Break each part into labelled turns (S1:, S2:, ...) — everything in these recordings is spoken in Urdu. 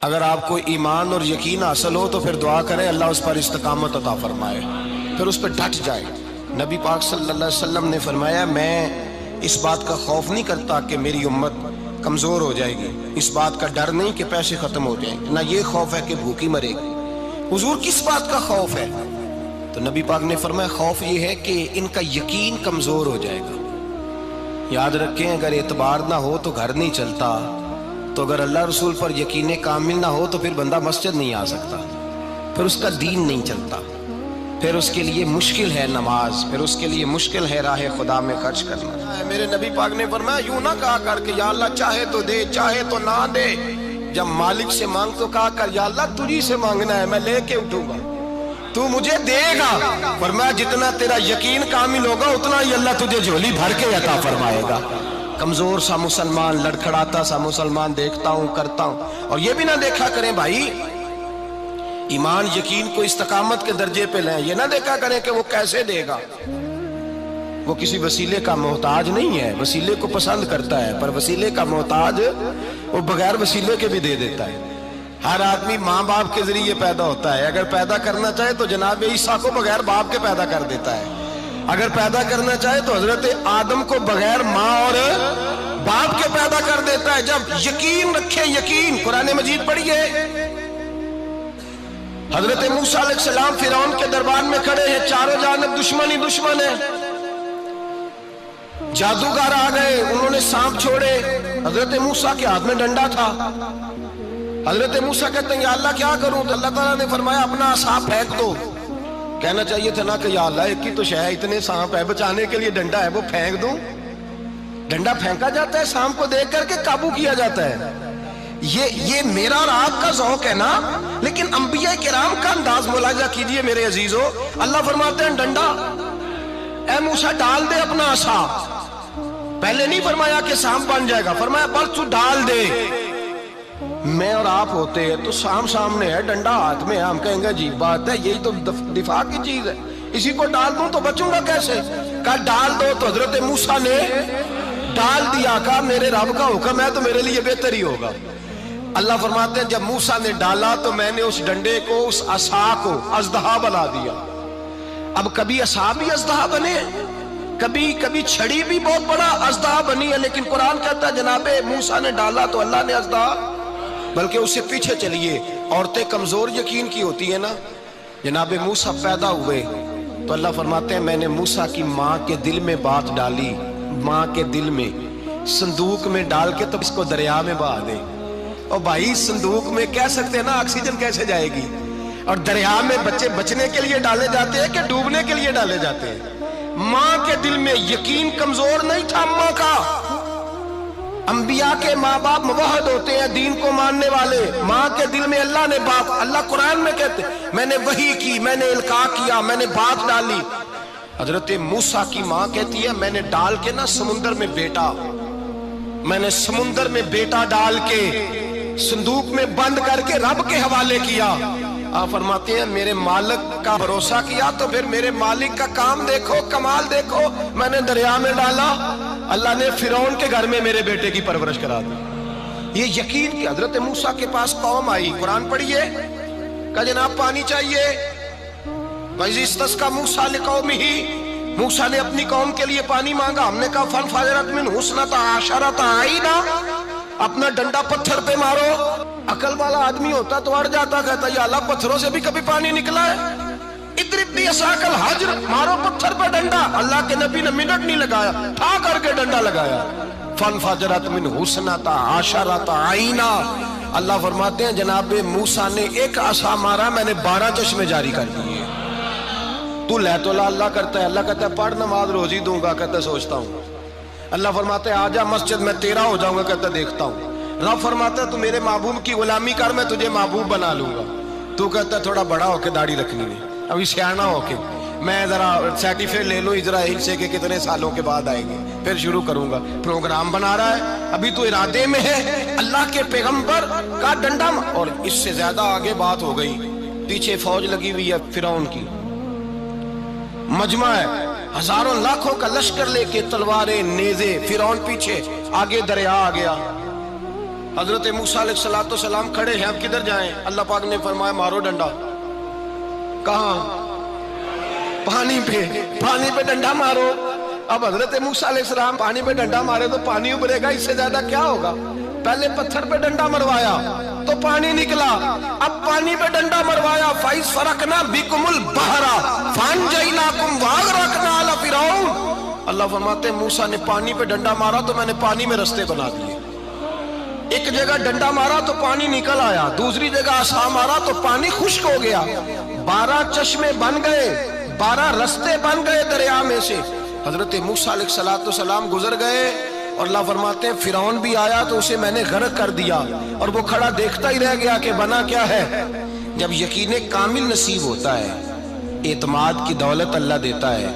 S1: اگر آپ کو ایمان اور یقین حاصل ہو تو پھر دعا کریں اللہ اس پر استقامت عطا فرمائے، پھر اس پہ ڈٹ جائے۔ نبی پاک صلی اللہ علیہ وسلم نے فرمایا میں اس بات کا خوف نہیں کرتا کہ میری امت کمزور ہو جائے گی، اس بات کا ڈر نہیں کہ پیسے ختم ہو جائیں، نہ یہ خوف ہے کہ بھوکی مرے گی۔ حضور کس بات کا خوف ہے؟ تو نبی پاک نے فرمایا خوف یہ ہے کہ ان کا یقین کمزور ہو جائے گا۔ یاد رکھیں اگر اعتبار نہ ہو تو گھر نہیں چلتا، تو اگر اللہ رسول پر یقین کامل نہ ہو تو پھر بندہ مسجد نہیں آ سکتا، پھر اس کا دین نہیں چلتا، پھر اس کے لیے مشکل ہے نماز، پھر اس کے لیے مشکل ہے راہ خدا میں خرچ کرنا۔ میرے نبی پاک نے فرمایا یوں نہ کہا کر کہ یا اللہ چاہے تو دے چاہے تو نہ دے، جب مالک سے مانگ تو کہا کر یا اللہ تجھی سے مانگنا ہے، میں لے کے اٹھوں گا، تو مجھے دے گا۔ فرمایا جتنا تیرا یقین کامل ہوگا اتنا ہی اللہ تجھے جھولی بھر کے عطا فرمائے گا۔ کمزور سا مسلمان، لڑکھڑاتا سا مسلمان دیکھتا ہوں کرتا ہوں، اور یہ بھی نہ دیکھا کریں بھائی ایمان یقین کو استقامت کے درجے پہ لیں، یہ نہ دیکھا کریں کہ وہ کیسے دے گا، وہ کسی وسیلے کا محتاج نہیں ہے، وسیلے کو پسند کرتا ہے، پر وسیلے کا محتاج وہ بغیر وسیلے کے بھی دے دیتا ہے۔ ہر آدمی ماں باپ کے ذریعے پیدا ہوتا ہے، اگر پیدا کرنا چاہے تو جناب عیسیٰ کو بغیر باپ کے پیدا کر دیتا ہے، اگر پیدا کرنا چاہے تو حضرت آدم کو بغیر ماں اور باپ کے پیدا کر دیتا ہے۔ جب یقین رکھیں، یقین قرآن مجید پڑھیے، حضرت موسیٰ علیہ السلام فرعون کے دربار میں کھڑے ہیں، چاروں جانب دشمن ہی دشمن ہے، جادوگر آ گئے، انہوں نے سانپ چھوڑے، حضرت موسیٰ کے ہاتھ میں ڈنڈا تھا۔ حضرت موسیٰ کہتے ہیں یا اللہ کیا کروں؟ تو اللہ تعالیٰ نے فرمایا اپنا عصا پھینک دو۔ کہنا چاہیے تھا نا کہ یا اللہ ایک ہی تو شے ہے، اتنے سانپ ہے، بچانے کے لیے ڈنڈا ہے وہ پھینک دوں؟ ڈنڈا پھینکا جاتا ہے، سانپ کو دیکھ کر کے قابو کیا جاتا ہے۔ یہ میرا اور آپ کا ذوق ہے نا، لیکن انبیاء کرام کا انداز ملاحظہ کیجئے میرے عزیزو۔ اللہ فرماتے ہیں ڈنڈا، اے موسیٰ ڈال دے اپنا عصا۔ پہلے نہیں فرمایا کہ سانپ بن جائے گا، فرمایا بس تو ڈال دے۔ میں اور آپ ہوتے ہیں تو سام سامنے ہے، ڈنڈا ہاتھ میں ہے، ہم کہیں گے عجیب بات ہے، یہی تو دفاع کی چیز ہے، اسی کو ڈال دوں تو بچوں گا کیسے؟ کہا ڈال دو، تو حضرت موسیٰ نے ڈال دیا، کہا میرے رب کا حکم ہے تو میرے لیے بہتر ہی ہوگا۔ اللہ فرماتے ہیں جب موسیٰ نے ڈالا تو میں نے اس ڈنڈے کو، اس عصا کو اژدہا بنا دیا۔ اب کبھی عصا بھی اژدہا بنے، کبھی چھڑی بھی بہت بڑا اژدہا بنی ہے، لیکن قرآن کہتا ہے جناب موسیٰ نے ڈالا تو اللہ نے اژدہا، بلکہ اس سے پیچھے چلیے، عورتیں کمزور یقین کی ہوتی ہیں نا۔ جناب موسیٰ پیدا ہوئے تو اللہ فرماتے ہیں میں نے موسیٰ کی ماں کے دل میں بات ڈالی، ماں کے دل میں، صندوق میں ڈال کے تو اس کو دریا میں بہا دے۔ اور بھائی صندوق میں کہہ سکتے ہیں نا آکسیجن کیسے جائے گی، اور دریا میں بچے بچنے کے لیے ڈالے جاتے ہیں کہ ڈوبنے کے لیے ڈالے جاتے ہیں؟ ماں کے دل میں یقین کمزور نہیں تھا ماں کا۔ انبیاء کے ماں باپ موحد ہوتے ہیں، دین کو ماننے والے، ماں کے دل میں اللہ نے بات، اللہ قرآن میں کہتے میں نے وحی کی، میں نے القاء کیا، میں نے بات ڈالی۔ حضرت موسیٰ کی ماں کہتی ہے میں نے ڈال کے نا سمندر میں بیٹا، میں نے سمندر میں بیٹا ڈال کے صندوق میں بند کر کے رب کے حوالے کیا۔ آپ فرماتے ہیں میرے مالک کا بھروسہ کیا تو پھر میرے مالک کا کام دیکھو، کمال دیکھو، میں نے دریا میں ڈالا، اللہ نے فرعون کے گھر میں میرے بیٹے کی پرورش کرا دی۔ یہ یقین کہ حضرت موسیٰ کے پاس قوم آئی، قرآن پڑھیے، کہ جناب پانی چاہیے، وَإِذِ اسْتَسْقَىٰ مُوسَىٰ لِقَوْمِهِ، موسیٰ نے اپنی قوم کے لیے پانی مانگا، ہم نے کہا فَانْفَجَرَتْ مِنْهُ اثْنَتَا عَشَرَةَ عَيْنًا، اپنا ڈنڈا پتھر پہ مارو۔ عقل والا آدمی ہوتا تو اڑ جاتا، کہتا یا اللہ پتھروں سے بھی کبھی پانی نکلا ہے؟ اضرب بعصاک الحجر، مارو پتھر پہ ڈنڈا۔ اللہ کے نبی نے منٹ نہیں لگایا، ٹھا کر کے ڈنڈا لگایا، فَانْفَجَرَتْ مِنْهُ اثْنَتَا عَشَرَةَ عَيْنًا۔ اللہ فرماتے ہیں جناب موسیٰ نے ایک عصا مارا، میں نے 12 چشمے جاری کر دیے۔ تو لے تو اللہ کرتا ہے، اللہ کہتا ہے پڑھ نماز روزی دوں گا، کہتا ہے سوچتا ہوں۔ اللہ فرماتے ہیں آجا مسجد میں تیرا ہو جاؤں گا، کہتا ہے دیکھتا ہوں۔ رب فرماتا ہے تو میرے محبوب کی غلامی کر، میں تجھے محبوب بنا لوں گا۔ تو کہتا ہے تھوڑا بڑا ہو کے داڑھی رکھنی ہے، ابھی سیاںہ ہو کے میں ذرا سرٹیفکیٹ لے لوں اسرائیل سے کہ کتنے سالوں کے بعد آئیں گے، پھر شروع کروں گا۔ پروگرام بنا رہا ہے، ابھی تو ارادے میں ہے۔ اللہ کے پیغمبر کا ڈنڈا، اور اس سے زیادہ آگے بات ہو گئی، پیچھے فوج لگی ہوئی ہے فرعون کی، مجمع ہے، ہزاروں لاکھوں کا لشکر لے کے، تلواریں نیزے، فرعون پیچھے، آگے دریا آ گیا۔ حضرت موسیٰ علیہ السلام کھڑے ہیں، اب کدھر جائیں؟ اللہ پاک نے فرمایا مارو ڈنڈا۔ کہاں؟ پانی پہ ڈنڈا مارو۔ اب حضرت موسیٰ علیہ السلام پانی پہ ڈنڈا مارے تو پانی ابھرے گا، اس سے زیادہ کیا ہوگا؟ پہلے پتھر پہ ڈنڈا مروایا تو پانی نکلا، اب پانی پہ ڈنڈا مروایا فَإِذْ فَرَقْنَا بِكُمُ الْبَحْرَ فَأَنْجَيْنَاكُمْ وَأَغْرَقْنَا آلَ فِرْعَوْنَ۔ اللہ فرماتے ہیں موسیٰ نے پانی پہ ڈنڈا مارا تو میں نے پانی میں رستے بنا دیے۔ ایک جگہ ڈنڈا مارا تو پانی نکل آیا، دوسری جگہ عصا مارا تو پانی خشک ہو گیا، 12 چشمے بن گئے، 12 رستے بن گئے دریا میں سے۔ حضرت موسیٰ علیہ السلام گزر گئے اور اللہ فرماتے ہیں فرعون بھی آیا تو اسے میں نے غرق کر دیا، اور وہ کھڑا دیکھتا ہی رہ گیا کہ بنا کیا ہے۔ جب یقین کامل نصیب ہوتا ہے، اعتماد کی دولت اللہ دیتا ہے،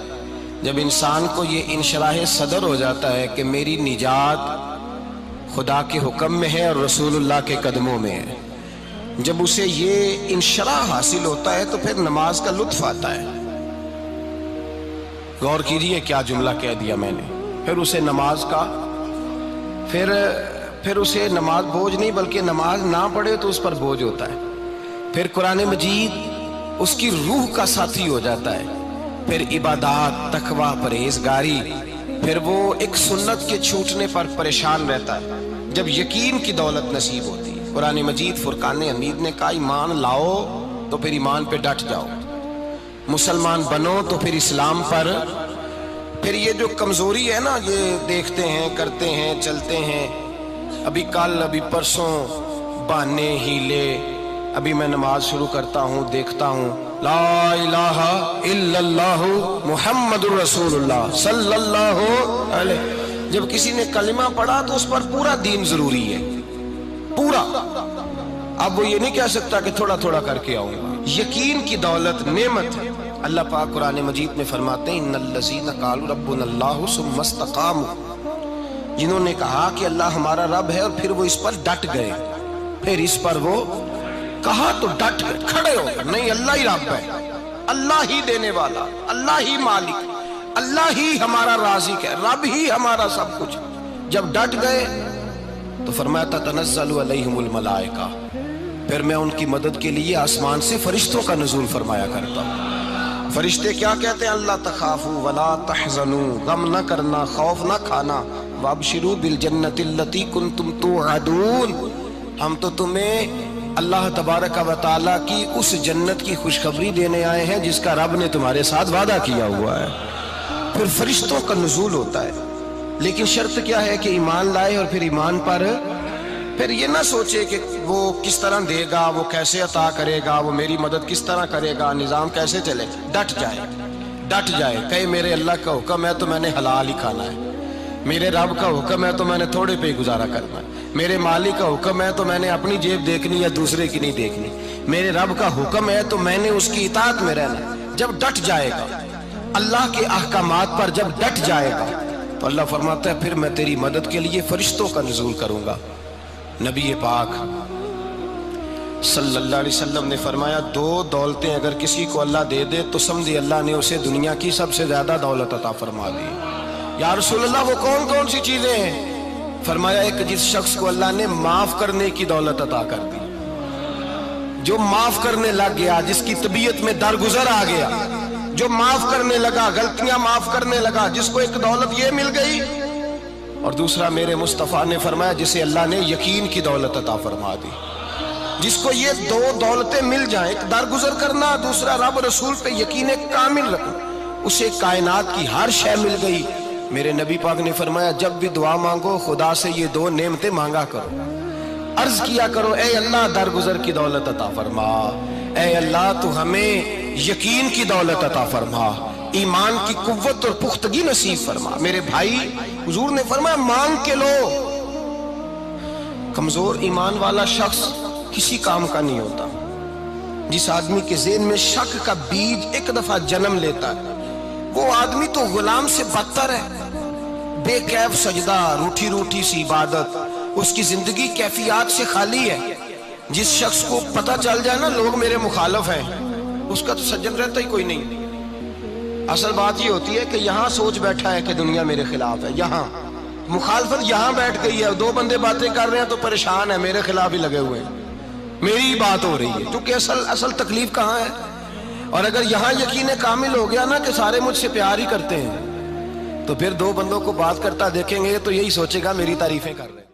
S1: جب انسان کو یہ انشراح صدر ہو جاتا ہے کہ میری نجات خدا کے حکم میں ہے اور رسول اللہ کے قدموں میں ہے، جب اسے یہ انشراح حاصل ہوتا ہے تو پھر نماز کا لطف آتا ہے۔ غور کیجئے کیا جملہ کہہ دیا میں نے، پھر اسے نماز کا پھر اسے نماز بوجھ نہیں بلکہ نماز نہ پڑھے تو اس پر بوجھ ہوتا ہے، پھر قرآن مجید اس کی روح کا ساتھی ہو جاتا ہے، پھر عبادات، تقوی، پرہیزگاری، پھر وہ ایک سنت کے چھوٹنے پر پریشان رہتا ہے جب یقین کی دولت نصیب ہوتی ہے۔ قرآن مجید فرقان حمید نے کہا ایمان لاؤ تو پھر ایمان پہ ڈٹ جاؤ، مسلمان بنو تو پھر اسلام پر۔ پھر یہ جو کمزوری ہے نا، یہ دیکھتے ہیں، کرتے ہیں، چلتے ہیں، ابھی کل ابھی پرسوں بہانے ہیلے، ابھی میں نماز شروع کرتا ہوں دیکھتا ہوں لا الہ الا اللہ محمد الرسول اللہ صلی اللہ علیہ، جب کسی نے کلمہ پڑھا تو اس پر پورا دین ضروری ہے، پورا۔ اب وہ یہ نہیں کہہ سکتا کہ تھوڑا تھوڑا کر کے آؤں گا۔ یقین کی دولت نعمت ہے۔ اللہ پاک قرآن مجید میں فرماتے ہیں ان الذین قالوا ربنا اللہ ثم استقاموا، جنہوں نے کہا کہ اللہ ہمارا رب ہے اور پھر وہ اس پر ڈٹ گئے، پھر اس پر وہ کہا تو ڈٹ گئے، کھڑے ہو گئے، نہیں اللہ ہی رب ہے، اللہ ہی دینے والا، اللہ ہی مالک، اللہ ہی ہمارا رازق ہے، رب ہی ہمارا سب کچھ۔ جب ڈٹ گئے تو فرمایا تتنزل علیہم الملائکہ، پھر میں ان کی مدد کے لیے آسمان سے فرشتوں کا نزول فرمایا کرتا ہوں۔ فرشتے کیا کہتے ہیں؟ اللہ تخافوا ولا تحزنوا، غم نہ کرنا، خوف نہ کھانا، وابشروا بالجنۃ التی کنتم توعدون، ہم تو تمہیں اللہ تبارک و تعالیٰ کی اس جنت کی خوشخبری دینے آئے ہیں جس کا رب نے تمہارے ساتھ وعدہ کیا ہوا ہے۔ پھر فرشتوں کا نزول ہوتا ہے، لیکن شرط کیا ہے کہ ایمان لائے، اور پھر ایمان پر پھر یہ نہ سوچے کہ وہ کس طرح دے گا، وہ کیسے عطا کرے گا، وہ میری مدد کس طرح کرے گا، نظام کیسے چلے، ڈٹ جائے، کہے میرے اللہ کا حکم ہے تو میں نے حلال ہی کھانا ہے، میرے رب کا حکم ہے تو میں نے تھوڑے پہ ہی گزارا کرنا ہے، میرے مالک کا حکم ہے تو میں نے اپنی جیب دیکھنی یا دوسرے کی نہیں دیکھنی، میرے رب کا حکم ہے تو میں نے اس کی اطاعت میں رہنا۔ جب ڈٹ جائے گا اللہ کے احکامات پر، جب ڈٹ جائے گا تو اللہ فرماتا ہے پھر میں تیری مدد کے لیے فرشتوں کا نزول کروں گا۔ نبی پاک صلی اللہ علیہ وسلم نے فرمایا 2 دولتیں اگر کسی کو اللہ دے دے تو سمجھے اللہ نے اسے دنیا کی سب سے زیادہ دولت عطا فرما دی۔ یا رسول اللہ وہ کون کون سی چیزیں ہیں؟ فرمایا ایک جس شخص کو اللہ نے معاف کرنے کی دولت عطا کر دی، جو معاف کرنے لگ گیا، جس کی طبیعت میں درگزر آ گیا، جو معاف کرنے لگا، غلطیاں معاف کرنے لگا، جس کو ایک دولت یہ مل گئی۔ اور دوسرا میرے مصطفیٰ نے فرمایا جسے اللہ نے یقین کی دولت عطا فرما دی، جس کو یہ 2 دولتیں مل جائیں، ایک درگزر کرنا، دوسرا رب رسول پہ یقین کامل رکھنا، اسے کائنات کی ہر شے مل گئی۔ میرے نبی پاک نے فرمایا جب بھی دعا مانگو خدا سے یہ 2 نعمتیں مانگا کرو، عرض کیا کرو اے اللہ درگزر کی دولت عطا فرما، اے اللہ تو ہمیں یقین کی دولت عطا فرما، ایمان کی قوت اور پختگی نصیب فرما۔ میرے بھائی حضور نے فرمایا مانگ کے لو۔ کمزور ایمان والا شخص کسی کام کا نہیں ہوتا۔ جس آدمی کے ذہن میں شک کا بیج ایک دفعہ جنم لیتا ہے وہ آدمی تو غلام سے بدتر ہے، بے کیف سجدہ، روٹھی روٹھی سی عبادت، اس کی زندگی کیفیات سے خالی ہے۔ جس شخص کو پتہ چل جائے نا لوگ میرے مخالف ہیں، اس کا تو سجن رہتا ہی کوئی نہیں۔ اصل بات یہ ہوتی ہے کہ یہاں سوچ بیٹھا ہے کہ دنیا میرے خلاف ہے، یہاں مخالفت یہاں بیٹھ گئی ہے، دو بندے باتیں کر رہے ہیں تو پریشان ہے، میرے خلاف ہی لگے ہوئے ہیں، میری ہی بات ہو رہی ہے، کیونکہ اصل تکلیف کہاں ہے؟ اور اگر یہاں یقین کامل ہو گیا نا کہ سارے مجھ سے پیار ہی کرتے ہیں، تو پھر دو بندوں کو بات کرتا دیکھیں گے تو یہی سوچے گا میری تعریفیں کر رہے ہیں۔